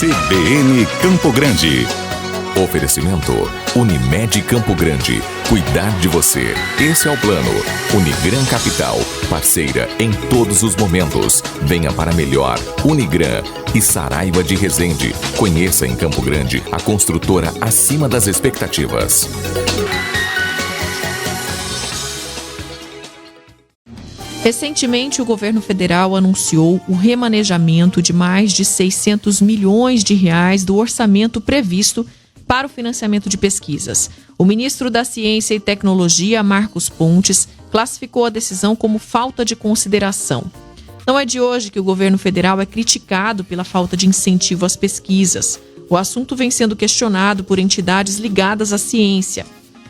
CBN Campo Grande. Oferecimento Unimed Campo Grande. Cuidar de você. Esse é o plano. Unigran Capital. Parceira em todos os momentos. Venha para melhor. Unigran e Saraiva de Resende. Conheça em Campo Grande a construtora acima das expectativas. Recentemente, o governo federal anunciou o remanejamento de mais de 600 milhões de reais do orçamento previsto para o financiamento de pesquisas. O ministro da Ciência e Tecnologia, Marcos Pontes, classificou a decisão como falta de consideração. Não é de hoje que o governo federal é criticado pela falta de incentivo às pesquisas. O assunto vem sendo questionado por entidades ligadas à ciência.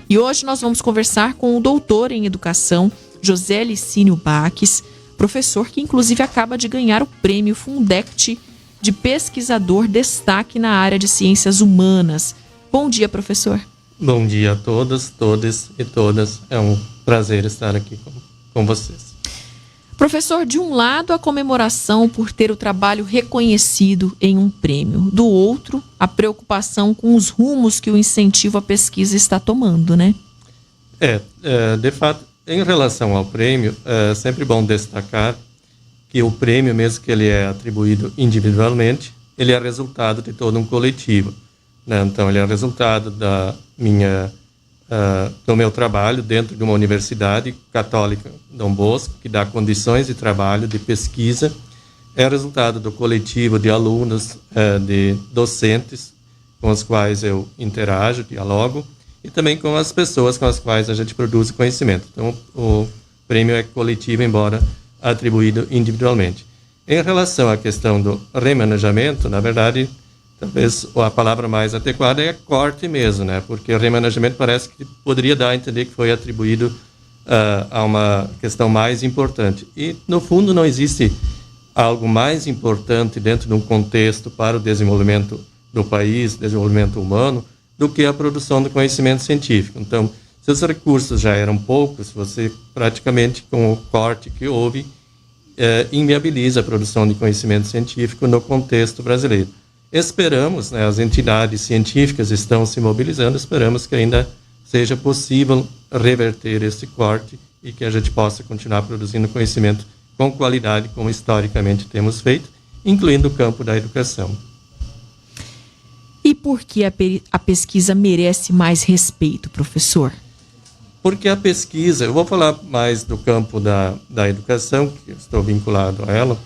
E hoje nós vamos conversar com o doutor em educação, José Licínio Baques, professor que inclusive acaba de ganhar o prêmio Fundect de pesquisador destaque na área de ciências humanas. Bom dia, professor. Bom dia a todos, todas e todas. É um prazer estar aqui com vocês. Professor, de um lado a comemoração por ter o trabalho reconhecido em um prêmio, do outro a preocupação com os rumos que o incentivo à pesquisa está tomando, né? De fato, em relação ao prêmio, é sempre bom destacar que o prêmio, mesmo que ele é atribuído individualmente, ele é resultado de todo um coletivo, né? Então, ele é resultado do meu trabalho dentro de uma universidade católica, Dom Bosco, que dá condições de trabalho, de pesquisa. É resultado do coletivo de alunos, de docentes com os quais eu interajo, dialogo, e também com as pessoas com as quais a gente produz conhecimento. Então, o prêmio é coletivo, embora atribuído individualmente. Em relação à questão do remanejamento, na verdade, talvez a palavra mais adequada é corte mesmo, né? Porque o remanejamento parece que poderia dar a entender que foi atribuído a uma questão mais importante. E, no fundo, não existe algo mais importante dentro de um contexto para o desenvolvimento do país, desenvolvimento humano, do que a produção do conhecimento científico. Então, se os recursos já eram poucos, você praticamente, com o corte que houve, inviabiliza a produção de conhecimento científico no contexto brasileiro. Esperamos, né, as entidades científicas estão se mobilizando, esperamos que ainda seja possível reverter esse corte e que a gente possa continuar produzindo conhecimento com qualidade, como historicamente temos feito, incluindo o campo da educação. E por que a pesquisa merece mais respeito, professor? Porque a pesquisa, eu vou falar mais do campo da educação, que eu estou vinculado a ela,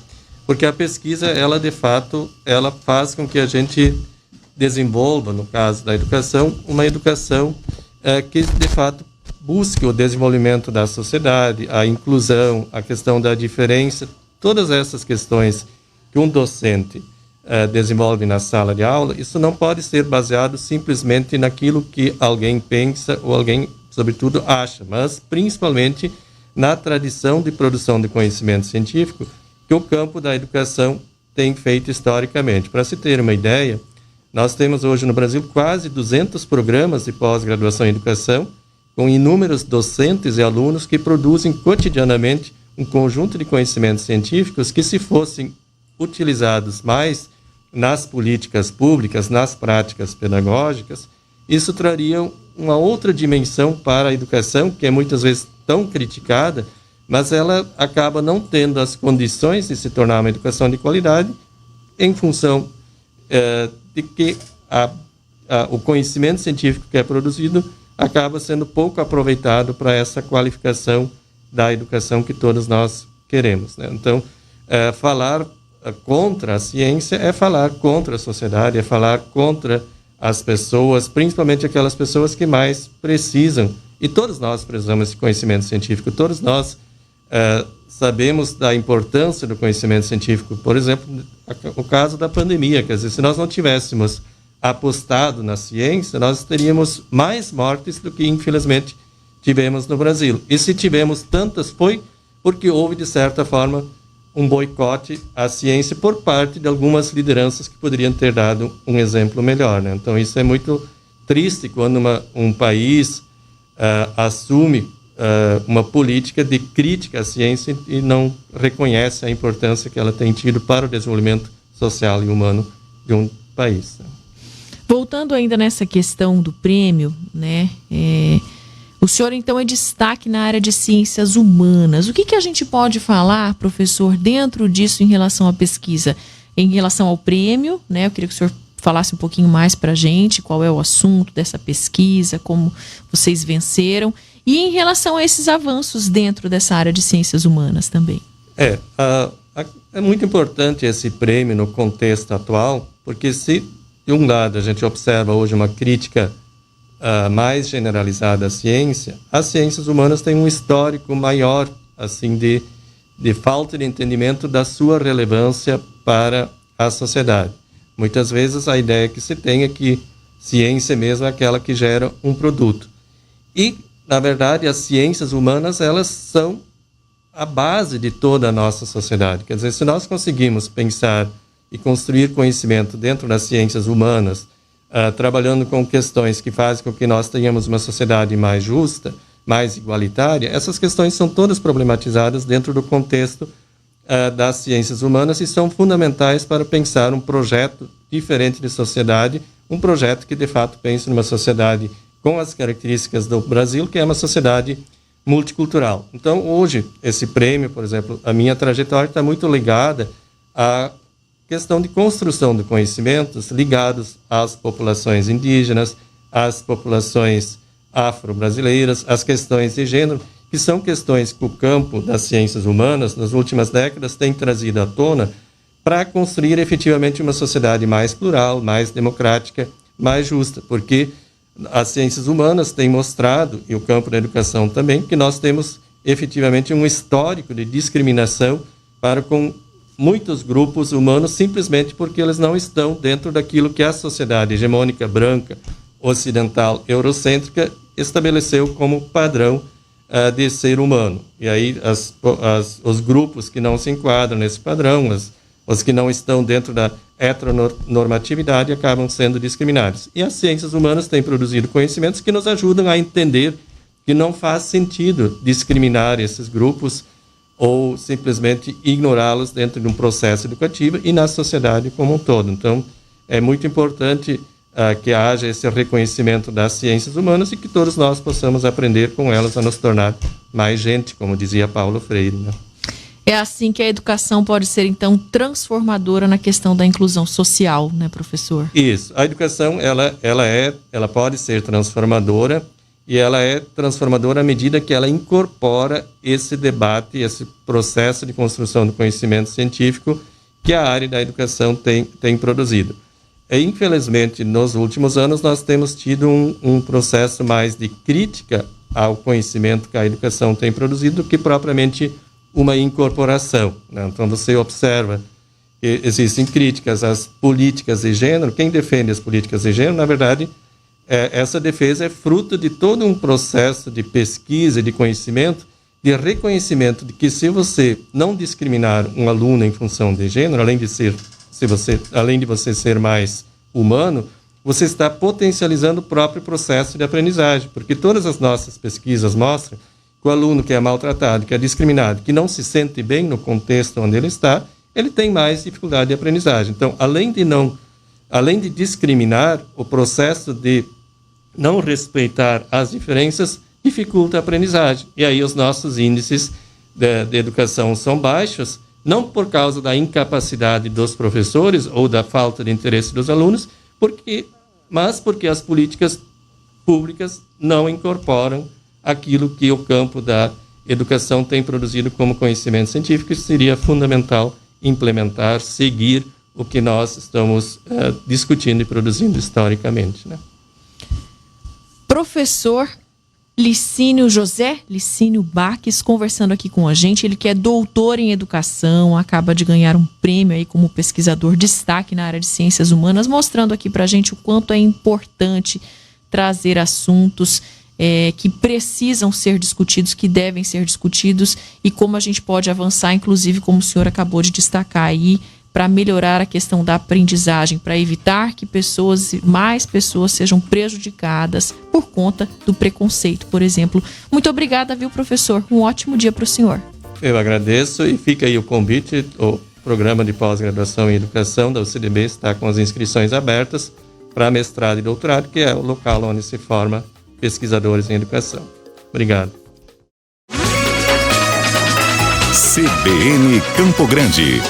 porque a pesquisa, ela de fato, ela faz com que a gente desenvolva, no caso da educação, uma educação que de fato busque o desenvolvimento da sociedade, a inclusão, a questão da diferença, todas essas questões que um docente desenvolve na sala de aula, isso não pode ser baseado simplesmente naquilo que alguém pensa ou alguém, sobretudo, acha, mas principalmente na tradição de produção de conhecimento científico que o campo da educação tem feito historicamente. Para se ter uma ideia, nós temos hoje no Brasil quase 200 programas de pós-graduação em educação, com inúmeros docentes e alunos que produzem cotidianamente um conjunto de conhecimentos científicos que, se fossem utilizados mais nas políticas públicas, nas práticas pedagógicas, isso traria uma outra dimensão para a educação, que é muitas vezes tão criticada, mas ela acaba não tendo as condições de se tornar uma educação de qualidade em função de que o conhecimento científico que é produzido acaba sendo pouco aproveitado para essa qualificação da educação que todos nós queremos, né? Então, falar contra a ciência é falar contra a sociedade, é falar contra as pessoas, principalmente aquelas pessoas que mais precisam. E todos nós precisamos de conhecimento científico, todos nós sabemos da importância do conhecimento científico. Por exemplo, o caso da pandemia, quer dizer, se nós não tivéssemos apostado na ciência, nós teríamos mais mortes do que, infelizmente, tivemos no Brasil. E se tivemos tantas, foi porque houve, de certa forma, um boicote à ciência por parte de algumas lideranças que poderiam ter dado um exemplo melhor, né? Então, isso é muito triste quando um país assume uma política de crítica à ciência e não reconhece a importância que ela tem tido para o desenvolvimento social e humano de um país. Voltando ainda nessa questão do prêmio, né? O senhor, então, é destaque na área de ciências humanas. O que a gente pode falar, professor, dentro disso em relação à pesquisa? Em relação ao prêmio, né? Eu queria que o senhor falasse um pouquinho mais para a gente, qual é o assunto dessa pesquisa, como vocês venceram, e em relação a esses avanços dentro dessa área de ciências humanas também. É muito importante esse prêmio no contexto atual, porque se, de um lado, a gente observa hoje uma crítica mais generalizada à ciência, as ciências humanas têm um histórico maior, assim, de falta de entendimento da sua relevância para a sociedade. Muitas vezes a ideia que se tem é que ciência mesmo é aquela que gera um produto. E, na verdade, as ciências humanas, elas são a base de toda a nossa sociedade. Quer dizer, se nós conseguimos pensar e construir conhecimento dentro das ciências humanas, trabalhando com questões que fazem com que nós tenhamos uma sociedade mais justa, mais igualitária, essas questões são todas problematizadas dentro do contexto das ciências humanas e são fundamentais para pensar um projeto diferente de sociedade, um projeto que, de fato, pense numa sociedade com as características do Brasil, que é uma sociedade multicultural. Então, hoje, esse prêmio, por exemplo, a minha trajetória está muito ligada à questão de construção de conhecimentos ligados às populações indígenas, às populações afro-brasileiras, às questões de gênero, que são questões que o campo das ciências humanas, nas últimas décadas, tem trazido à tona para construir efetivamente uma sociedade mais plural, mais democrática, mais justa, porque as ciências humanas têm mostrado, e o campo da educação também, que nós temos efetivamente um histórico de discriminação para com muitos grupos humanos, simplesmente porque eles não estão dentro daquilo que a sociedade hegemônica, branca, ocidental, eurocêntrica, estabeleceu como padrão de ser humano. E aí os grupos que não se enquadram nesse padrão, os que não estão dentro da heteronormatividade, acabam sendo discriminados. E as ciências humanas têm produzido conhecimentos que nos ajudam a entender que não faz sentido discriminar esses grupos ou simplesmente ignorá-los dentro de um processo educativo e na sociedade como um todo. Então, é muito importante que haja esse reconhecimento das ciências humanas e que todos nós possamos aprender com elas a nos tornar mais gente, como dizia Paulo Freire, né? É assim que a educação pode ser, então, transformadora na questão da inclusão social, né, professor? Isso. A educação, ela pode ser transformadora, e ela é transformadora à medida que ela incorpora esse debate, esse processo de construção do conhecimento científico que a área da educação tem produzido. E, infelizmente, nos últimos anos, nós temos tido um processo mais de crítica ao conhecimento que a educação tem produzido do que propriamente uma incorporação, né? Então, você observa que existem críticas às políticas de gênero. Quem defende as políticas de gênero, na verdade, essa defesa é fruto de todo um processo de pesquisa, de conhecimento, de reconhecimento de que se você não discriminar um aluno em função de gênero, além de você ser mais humano, você está potencializando o próprio processo de aprendizagem, porque todas as nossas pesquisas mostram que o aluno que é maltratado, que é discriminado, que não se sente bem no contexto onde ele está, ele tem mais dificuldade de aprendizagem. Então, além de discriminar, o processo de não respeitar as diferenças dificulta a aprendizagem. E aí os nossos índices de educação são baixos, não por causa da incapacidade dos professores ou da falta de interesse dos alunos, mas porque as políticas públicas não incorporam aquilo que o campo da educação tem produzido como conhecimento científico. Seria fundamental implementar, seguir o que nós estamos discutindo e produzindo historicamente, né? Professor José Licínio Baques conversando aqui com a gente. Ele que é doutor em educação, acaba de ganhar um prêmio aí como pesquisador destaque na área de ciências humanas, mostrando aqui pra gente o quanto é importante trazer assuntos que precisam ser discutidos, que devem ser discutidos, e como a gente pode avançar, inclusive, como o senhor acabou de destacar aí, para melhorar a questão da aprendizagem, para evitar que mais pessoas sejam prejudicadas por conta do preconceito, por exemplo. Muito obrigada, viu, professor? Um ótimo dia para o senhor. Eu agradeço, e fica aí o convite. O programa de pós-graduação em educação da UCDB está com as inscrições abertas para mestrado e doutorado, que é o local onde se forma pesquisadores em educação. Obrigado. CBN Campo Grande.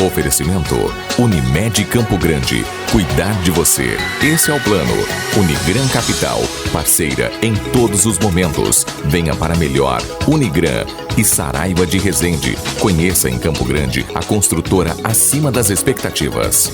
Oferecimento Unimed Campo Grande. Cuidar de você. Esse é o plano. Unigran Capital. Parceira em todos os momentos. Venha para melhor. Unigran e Saraiva de Resende. Conheça em Campo Grande a construtora acima das expectativas.